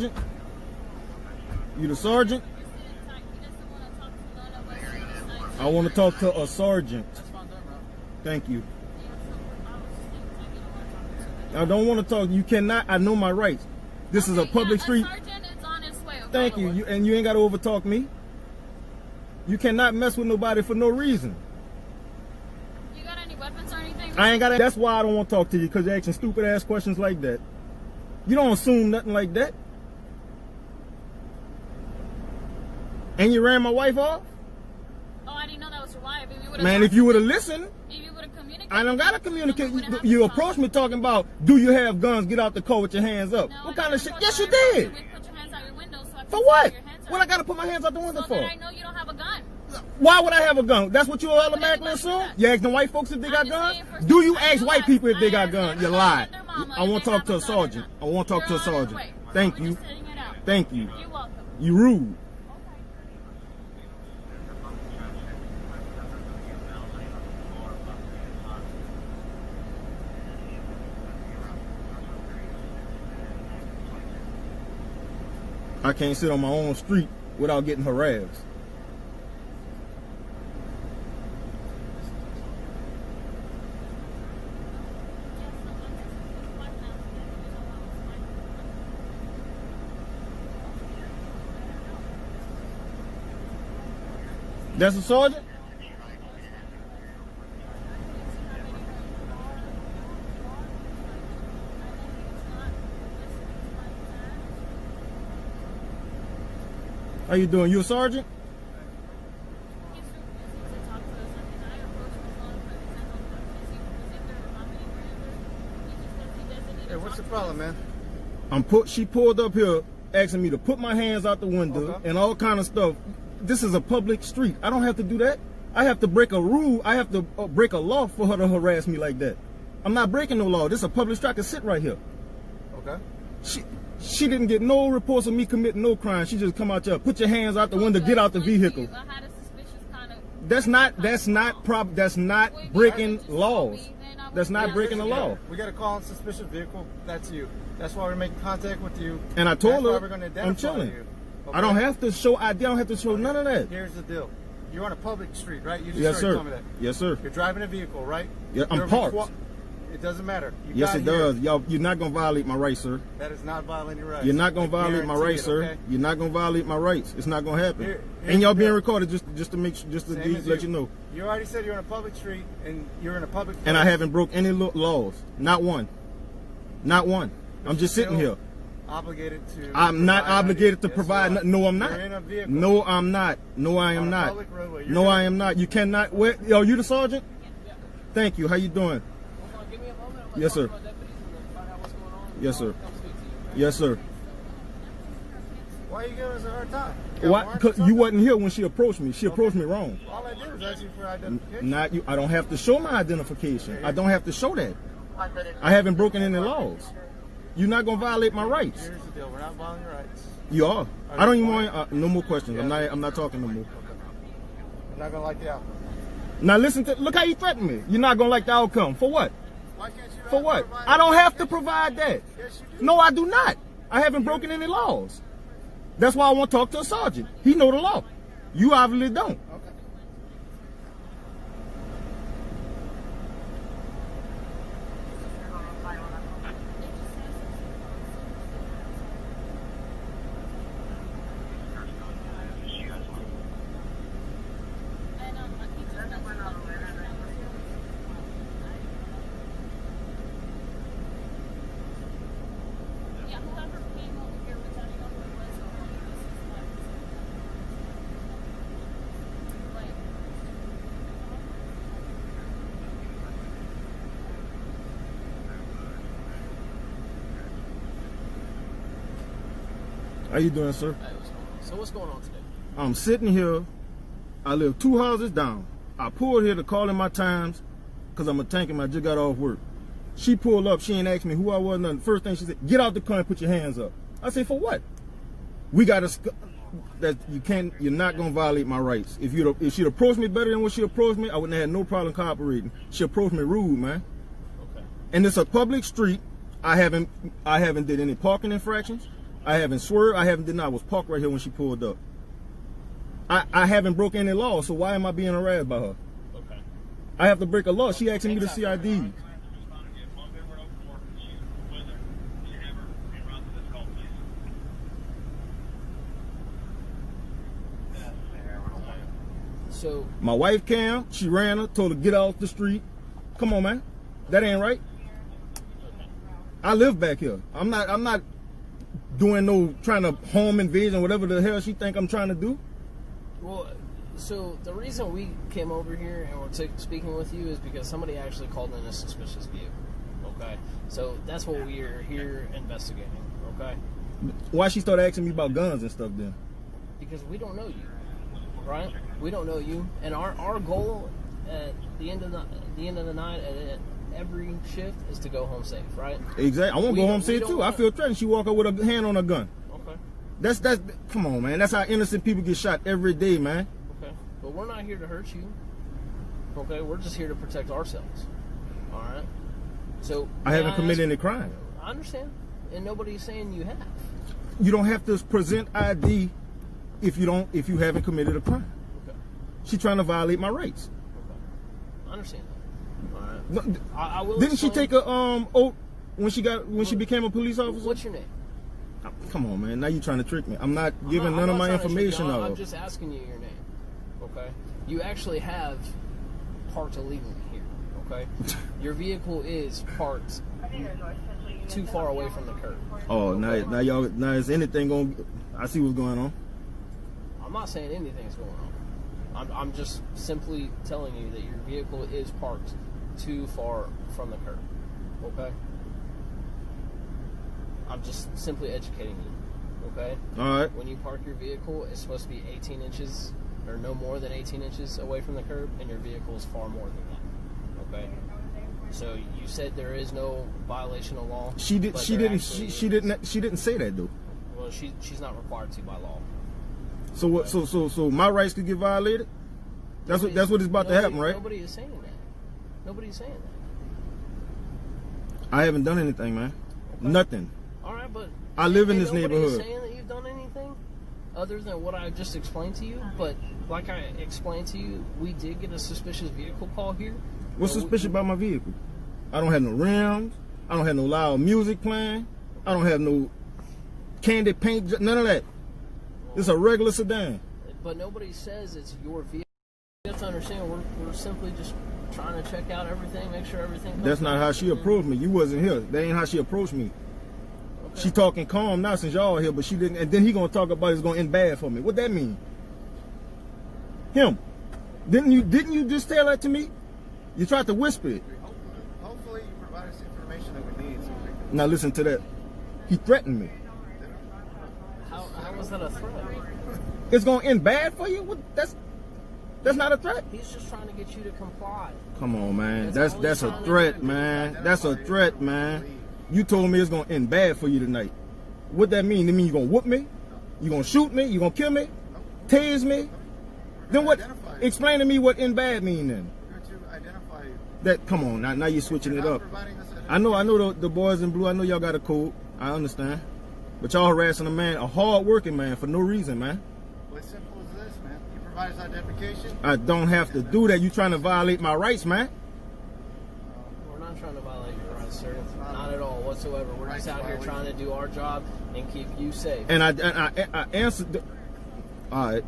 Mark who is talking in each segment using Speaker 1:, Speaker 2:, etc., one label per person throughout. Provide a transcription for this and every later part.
Speaker 1: You the sergeant? I want to talk to a sergeant. Thank you. I don't want to talk. You cannot. I know my rights. This is a public street. Thank you. And you ain't got to overtalk me. You cannot mess with nobody for no reason.
Speaker 2: You got any weapons or anything?
Speaker 1: I ain't got it. That's why I don't want to talk to you, because you're asking stupid ass questions like that. You don't assume nothing like that. And you ran my wife off?
Speaker 2: Oh, I didn't know that was your wife.
Speaker 1: Man, if you would have listened.
Speaker 2: If you would have communicated.
Speaker 1: I don't gotta communicate. You approached me talking about, do you have guns? Get out the car with your hands up.
Speaker 2: No,
Speaker 1: what kind of shit? Yes, you
Speaker 2: you
Speaker 1: did.
Speaker 2: put your hands out your window so I can
Speaker 1: For what?
Speaker 2: see your hands
Speaker 1: What I gotta put my hands out the window
Speaker 2: so
Speaker 1: for?
Speaker 2: that I know you don't have a gun.
Speaker 1: Why would I have a gun? That's what you automatically
Speaker 2: anybody do
Speaker 1: assume?
Speaker 2: that?
Speaker 1: You ask the white folks if they got
Speaker 2: I'm just
Speaker 1: guns?
Speaker 2: saying for
Speaker 1: Do you
Speaker 2: some- I
Speaker 1: ask
Speaker 2: know
Speaker 1: white
Speaker 2: that.
Speaker 1: people if they
Speaker 2: I
Speaker 1: got
Speaker 2: asked
Speaker 1: guns? You
Speaker 2: everybody
Speaker 1: lied.
Speaker 2: and their mama
Speaker 1: I
Speaker 2: if
Speaker 1: want
Speaker 2: they
Speaker 1: to talk
Speaker 2: have
Speaker 1: to
Speaker 2: a
Speaker 1: a
Speaker 2: gun or
Speaker 1: sergeant.
Speaker 2: not.
Speaker 1: I want to talk to a
Speaker 2: You're on your
Speaker 1: sergeant.
Speaker 2: way.
Speaker 1: Thank
Speaker 2: I'm
Speaker 1: you.
Speaker 2: just sitting it out.
Speaker 1: Thank you.
Speaker 2: You're welcome.
Speaker 1: You rude. I can't sit on my own street without getting harassed. That's a sergeant? How you doing? You a sergeant?
Speaker 3: Hey, what's the problem, man?
Speaker 1: She pulled up here asking me to put my hands out the window and all kind of stuff. This is a public street. I don't have to do that. I have to break a rule. I have to break a law for her to harass me like that. I'm not breaking no law. This is a public street. I can sit right here.
Speaker 3: Okay.
Speaker 1: She didn't get no reports of me committing no crime. She just come out there, put your hands out the window, get out the vehicle.
Speaker 2: I had a suspicious kind of.
Speaker 1: That's not breaking laws. That's not breaking the law.
Speaker 3: We got a call on suspicious vehicle. That's you. That's why we're making contact with you.
Speaker 1: And I told
Speaker 3: That's why
Speaker 1: her
Speaker 3: we're gonna
Speaker 1: I'm
Speaker 3: identify
Speaker 1: chilling.
Speaker 3: you. Okay?
Speaker 1: I don't have to show ID. I don't have to show none of that.
Speaker 3: Here's the deal. You're on a public street, right? You just
Speaker 1: Yes,
Speaker 3: already
Speaker 1: sir.
Speaker 3: told me that.
Speaker 1: Yes, sir.
Speaker 3: You're driving a vehicle, right?
Speaker 1: Yeah, I'm
Speaker 3: You're
Speaker 1: parked.
Speaker 3: It doesn't matter. You
Speaker 1: Yes,
Speaker 3: got
Speaker 1: it
Speaker 3: here.
Speaker 1: does. You're not gonna violate my rights, sir.
Speaker 3: That is not violating your rights.
Speaker 1: You're not gonna
Speaker 3: I
Speaker 1: violate my
Speaker 3: guarantee
Speaker 1: rights,
Speaker 3: it,
Speaker 1: sir.
Speaker 3: okay?
Speaker 1: You're not gonna violate my rights. It's not gonna happen.
Speaker 3: Here's
Speaker 1: And y'all
Speaker 3: the
Speaker 1: being
Speaker 3: deal.
Speaker 1: recorded just to make sure, just to
Speaker 3: Same as
Speaker 1: let you know.
Speaker 3: You already said you're on a public street and you're in a public place.
Speaker 1: And I haven't broke any laws. Not one. Not one. I'm just sitting here.
Speaker 3: Obligated to.
Speaker 1: I'm not
Speaker 3: provide
Speaker 1: obligated to
Speaker 3: ID. Yes,
Speaker 1: provide.
Speaker 3: you are.
Speaker 1: No, I'm not.
Speaker 3: You're in a vehicle.
Speaker 1: No, I'm not. No, I am
Speaker 3: On a
Speaker 1: not.
Speaker 3: public roadway. You're
Speaker 1: No,
Speaker 3: gonna-
Speaker 1: I am not. You cannot. Where, yo, you the sergeant? Thank you. How you doing? Yes, sir. Yes, sir. Yes, sir.
Speaker 3: Why are you giving us a hard time?
Speaker 1: Why? Because you wasn't here when she approached me. She approached me wrong.
Speaker 3: All I did was ask you for identification.
Speaker 1: Not you. I don't have to show my identification. I don't have to show that. I haven't broken any laws. You're not gonna violate my rights.
Speaker 3: Here's the deal. We're not violating your rights.
Speaker 1: You are. I don't even want. No more questions. I'm not talking no more.
Speaker 3: I'm not gonna like the outcome.
Speaker 1: Now listen to. Look how you threaten me. You're not gonna like the outcome. For what?
Speaker 3: Why can't you?
Speaker 1: For what? I don't have to provide that. No, I do not. I haven't broken any laws. That's why I want to talk to a sergeant. He know the law. You obviously don't.
Speaker 3: Okay.
Speaker 2: Yeah, whoever came over here was running over was
Speaker 1: How you doing, sir?
Speaker 4: So what's going on today?
Speaker 1: I'm sitting here. I live 2 houses down. I pulled here to call in my times because I'm a tank and I just got off work. She pulled up. She ain't asked me who I was. Nothing. First thing she said, "Get out the car and put your hands up." I said, "For what?" We got to. That you can't. You're not gonna violate my rights. If she'd approached me better than what she approached me, I wouldn't have had no problem cooperating. She approached me rude, man.
Speaker 4: Okay.
Speaker 1: And it's a public street. I haven't did any parking infractions. I haven't swerved. I haven't did not. I was parked right here when she pulled up. I haven't broke any law, so why am I being harassed by her?
Speaker 4: Okay.
Speaker 1: I have to break a law. She asking me to see ID.
Speaker 4: So
Speaker 1: My wife Cam, she ran her, told her get off the street. Come on, man. That ain't right. I live back here. I'm not doing no trying to home invasion, whatever the hell she think I'm trying to do.
Speaker 4: well, so the reason we came over here and we're speaking with you is because somebody actually called in a suspicious vehicle. Okay, so that's what we are here investigating. Okay,
Speaker 1: Why she started asking me about guns and stuff then?
Speaker 4: because we don't know you, right? We don't know you, and our goal at the end of the night at every shift is to go home safe, right?
Speaker 1: Exactly. I want to go home
Speaker 4: we
Speaker 1: safe
Speaker 4: don't
Speaker 1: too.
Speaker 4: wanna-
Speaker 1: I feel threatened. She walk up with a hand on a gun.
Speaker 4: Okay,
Speaker 1: That's come on, man. That's how innocent people get shot every day, man.
Speaker 4: okay, but we're not here to hurt you. Okay, we're just here to protect ourselves. All right. So
Speaker 1: I
Speaker 4: may
Speaker 1: haven't committed
Speaker 4: ask-
Speaker 1: any crime.
Speaker 4: I understand, and nobody's saying you have.
Speaker 1: You don't have to present ID if you haven't committed a crime.
Speaker 4: Okay.
Speaker 1: She trying to violate my rights.
Speaker 4: I understand that. All right.
Speaker 1: No,
Speaker 4: I will.
Speaker 1: Didn't she
Speaker 4: explain-
Speaker 1: take a oath when she became a police officer?
Speaker 4: What's your name?
Speaker 1: Come on, man. Now you trying to trick me. I'm not giving
Speaker 4: I'm
Speaker 1: none of
Speaker 4: not
Speaker 1: my
Speaker 4: trying to trick you.
Speaker 1: information out.
Speaker 4: I'm just asking you your name. Okay. You actually have parked illegally here. Okay. Your vehicle is parked too far away from the curb.
Speaker 1: Oh, now is anything going? I see what's going on.
Speaker 4: I'm not saying anything's going on. I'm just simply telling you that your vehicle is parked too far from the curb. Okay? I'm just simply educating you. Okay?
Speaker 1: All right.
Speaker 4: When you park your vehicle, it's supposed to be 18 inches or no more than 18 inches away from the curb, and your vehicle is far more than that. Okay? So you said there is no violation of law.
Speaker 1: She
Speaker 4: but
Speaker 1: didn't.
Speaker 4: there actually
Speaker 1: She
Speaker 4: is.
Speaker 1: didn't say that though.
Speaker 4: Well, she's not required to by law.
Speaker 1: So what? So my rights could get violated. That's what is about to happen, right?
Speaker 4: Nobody is saying that. Nobody's saying that.
Speaker 1: I haven't done anything, man.
Speaker 4: Okay.
Speaker 1: Nothing.
Speaker 4: All right, but
Speaker 1: I live in
Speaker 4: and
Speaker 1: this
Speaker 4: nobody is
Speaker 1: neighborhood.
Speaker 4: saying that you've done anything other than what I just explained to you. But like I explained to you, we did get a suspicious vehicle call here.
Speaker 1: What's
Speaker 4: And
Speaker 1: suspicious about my vehicle? I don't have no rims. I don't have no loud music playing. I don't have no candy paint. None of that. It's a regular sedan.
Speaker 4: But nobody says it's your vehicle. You have to understand, we're simply just trying to check out everything, make sure everything comes
Speaker 1: That's not
Speaker 4: out.
Speaker 1: how she approached me. You wasn't here. That ain't how she approached me.
Speaker 4: Okay.
Speaker 1: She talking calm now since y'all here, but she didn't. And then he gonna talk about it's gonna end bad for me. What that mean? Him? Didn't you just tell that to me? You tried to whisper it.
Speaker 3: Hopefully you provide us the information that we need. So we can...
Speaker 1: Now listen to that. He threatened me.
Speaker 4: How was that a threat?
Speaker 1: It's gonna end bad for you? What, that's not a threat.
Speaker 4: He's just trying to get you to comply.
Speaker 1: Come on, man.
Speaker 4: That's all
Speaker 1: That's
Speaker 4: he's
Speaker 1: a
Speaker 4: trying to
Speaker 1: threat,
Speaker 4: do.
Speaker 1: man. That's a threat, man. You told me it's gonna end bad for you tonight. What that mean? It mean you gonna whoop me? You gonna shoot me? You gonna kill me? Tase me? Then what? Explain to me what end bad mean then.
Speaker 3: We're going to identify you.
Speaker 1: That come on now you're switching it
Speaker 3: You're
Speaker 1: up.
Speaker 3: not providing us
Speaker 1: I know the boys in blue. I know y'all got a code. I understand, but y'all harassing a hard working man for no reason, man.
Speaker 3: Well, as simple as this, man. You provide us identification.
Speaker 1: I don't have to do that. You trying to violate my rights, man?
Speaker 4: We're not trying to violate your rights, sir. Not at all whatsoever. We're just out here trying to do our job and keep you safe.
Speaker 1: And I answered. All right.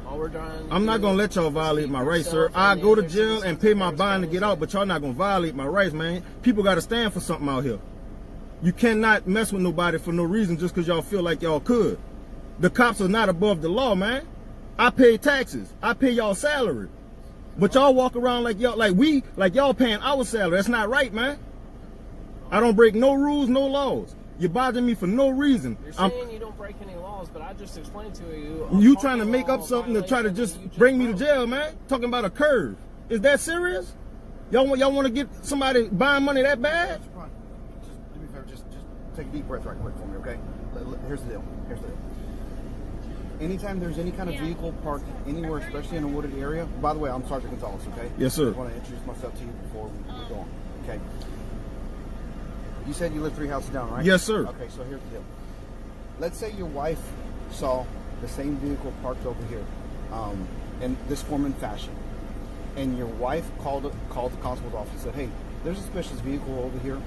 Speaker 4: All we're trying to
Speaker 1: I'm not
Speaker 4: do
Speaker 1: gonna let y'all
Speaker 4: is
Speaker 1: violate
Speaker 4: keep
Speaker 1: my rights, sir.
Speaker 4: yourself
Speaker 1: I
Speaker 4: and the
Speaker 1: go to
Speaker 4: other
Speaker 1: jail
Speaker 4: citizens
Speaker 1: and pay my
Speaker 4: that
Speaker 1: bond to
Speaker 4: are
Speaker 1: get out, but y'all not gonna violate my rights, man. People gotta stand for something out here. You cannot mess with nobody for no reason just because y'all feel like y'all could. The cops are not above the law, man. I pay taxes. I pay y'all salary. But y'all walk around like y'all paying our salary. That's not right, man. I don't break no rules, no laws. You bother me for no reason.
Speaker 4: You're saying you don't break any laws, but I just explained to you.
Speaker 1: You trying to make up something to try to just bring me to jail, man? Talking about a curve. Is that serious? Y'all want to get somebody buying money that bad?
Speaker 5: Just do me a favor, just take a deep breath right quick for me, okay? Here's the deal. Anytime there's any kind of vehicle parked anywhere, especially in a wooded area. By the way, I'm Sergeant Gonzalez, okay?
Speaker 1: Yes, sir.
Speaker 5: I want to introduce myself to you before we go on, okay? You said you live 3 houses down, right?
Speaker 1: Yes, sir.
Speaker 5: Okay, so here's the deal. let's say your wife saw the same vehicle parked over here, in this form and fashion, and your wife called the constable's office and said, "Hey, there's a suspicious vehicle over here.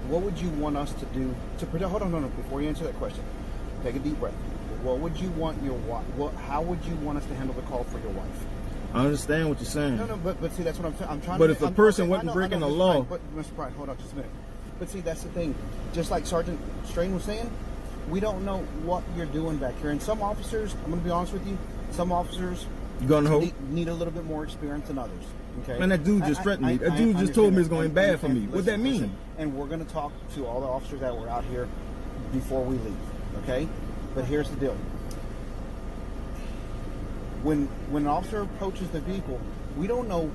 Speaker 5: What would you want us to do to protect?" Hold on, before you answer that question, take a deep breath. What would you want your wife? How would you want us to handle the call for your wife?
Speaker 1: I understand what you're saying.
Speaker 5: No, but see, that's what I'm saying. I'm trying.
Speaker 1: But
Speaker 5: to,
Speaker 1: if a
Speaker 5: I'm,
Speaker 1: person
Speaker 5: okay,
Speaker 1: wasn't
Speaker 5: I know,
Speaker 1: breaking the
Speaker 5: Mr.
Speaker 1: law-
Speaker 5: Pride, but Mr. Pride, hold on just a minute. But see, that's the thing. Just like Sergeant Strain was saying, we don't know what you're doing back here. And some officers, I'm going to be honest with you, some officers
Speaker 1: Gun ho.
Speaker 5: need a little bit more experience than others. Okay.
Speaker 1: Man, that dude just threatened me. That dude just told me it's going bad for me. What that mean?
Speaker 5: Listen, and we're going to talk to all the officers that were out here before we leave. Okay. But here's the deal. When an officer approaches the vehicle, we don't know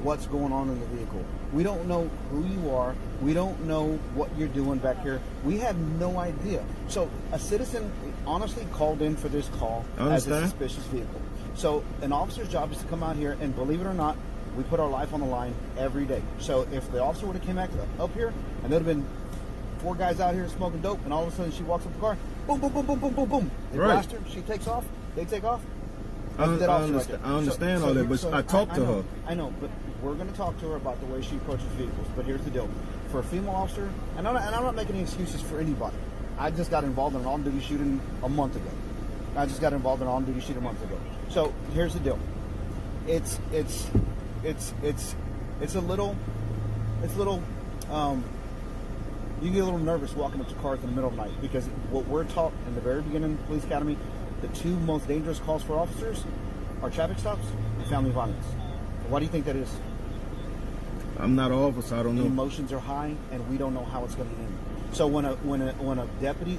Speaker 5: what's going on in the vehicle. We don't know who you are. We don't know what you're doing back here. We have no idea. So a citizen honestly called in for this call as a suspicious vehicle. So an officer's job is to come out here, and believe it or not, we put our life on the line every day. So if the officer would have came back up here, and there'd have been 4 guys out here smoking dope, and all of a sudden she walks up the car, boom, boom, boom, boom, boom, boom, boom. They blast her, she takes off, they take off.
Speaker 1: I understand all that, but I talked to her.
Speaker 5: I know, but we're going to talk to her about the way she approaches vehicles. But here's the deal: for a female officer, and I'm not making any excuses for anybody. I just got involved in an on-duty shooting a month ago. So here's the deal: it's a little. You get a little nervous walking up to cars in the middle of the night, because what we're taught in the very beginning of Police Academy, the 2 most dangerous calls for officers are traffic stops and family violence. Why do you think that is?
Speaker 1: I'm not an officer. I don't
Speaker 5: The
Speaker 1: know.
Speaker 5: emotions are high, and we don't know how it's going to end. So when a deputy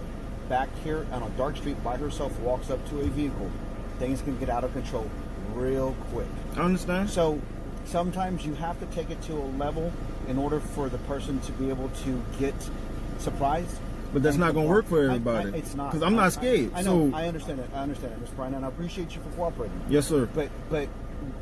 Speaker 5: back here on a dark street by herself walks up to a vehicle, things can get out of control real quick.
Speaker 1: I understand.
Speaker 5: So sometimes you have to take it to a level in order for the person to be able to get surprised.
Speaker 1: But that's not going to work for everybody.
Speaker 5: It's not.
Speaker 1: Because I'm not scared.
Speaker 5: I know.
Speaker 1: So,
Speaker 5: I understand it, Mr. Bryan, and I appreciate you for cooperating.
Speaker 1: yes, sir.
Speaker 5: But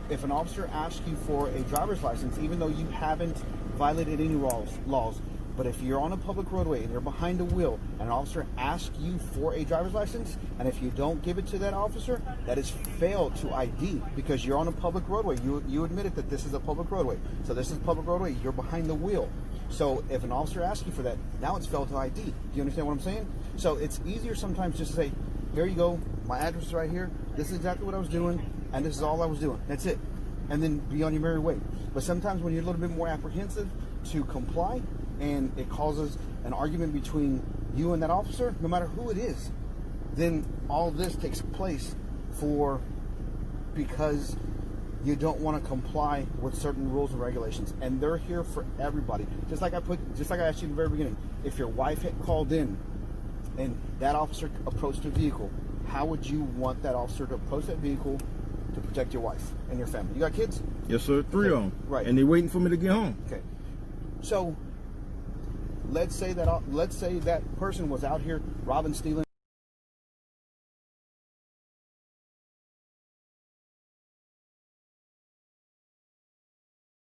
Speaker 5: if an officer asks you for a driver's license, even though you haven't violated any laws, but if you're on a public roadway and you're behind the wheel and an officer asks you for a driver's license, and if you don't give it to that officer, that is failed to ID, because you're on a public roadway. You admitted that this is a public roadway. So this is a public roadway. You're behind the wheel. So if an officer asks you for that, now it's failed to ID. Do you understand what I'm saying? So it's easier sometimes just to say, here you go, my address is right here. This is exactly what I was doing, and this is all I was doing. That's it. And then be on your merry way. But sometimes when you're a little bit more apprehensive to comply, and it causes an argument between you and that officer, no matter who it is, then all this takes place because you don't want to comply with certain rules and regulations, and they're here for everybody. Just like I asked you in the very beginning, if your wife had called in and that officer approached a vehicle, how would you want that officer to approach that vehicle to protect your wife and your family? You got kids?
Speaker 1: Yes, sir. 3 of them.
Speaker 5: Right.
Speaker 1: And they're waiting for me to get home.
Speaker 5: Okay. So let's say that person was out here robbing, stealing.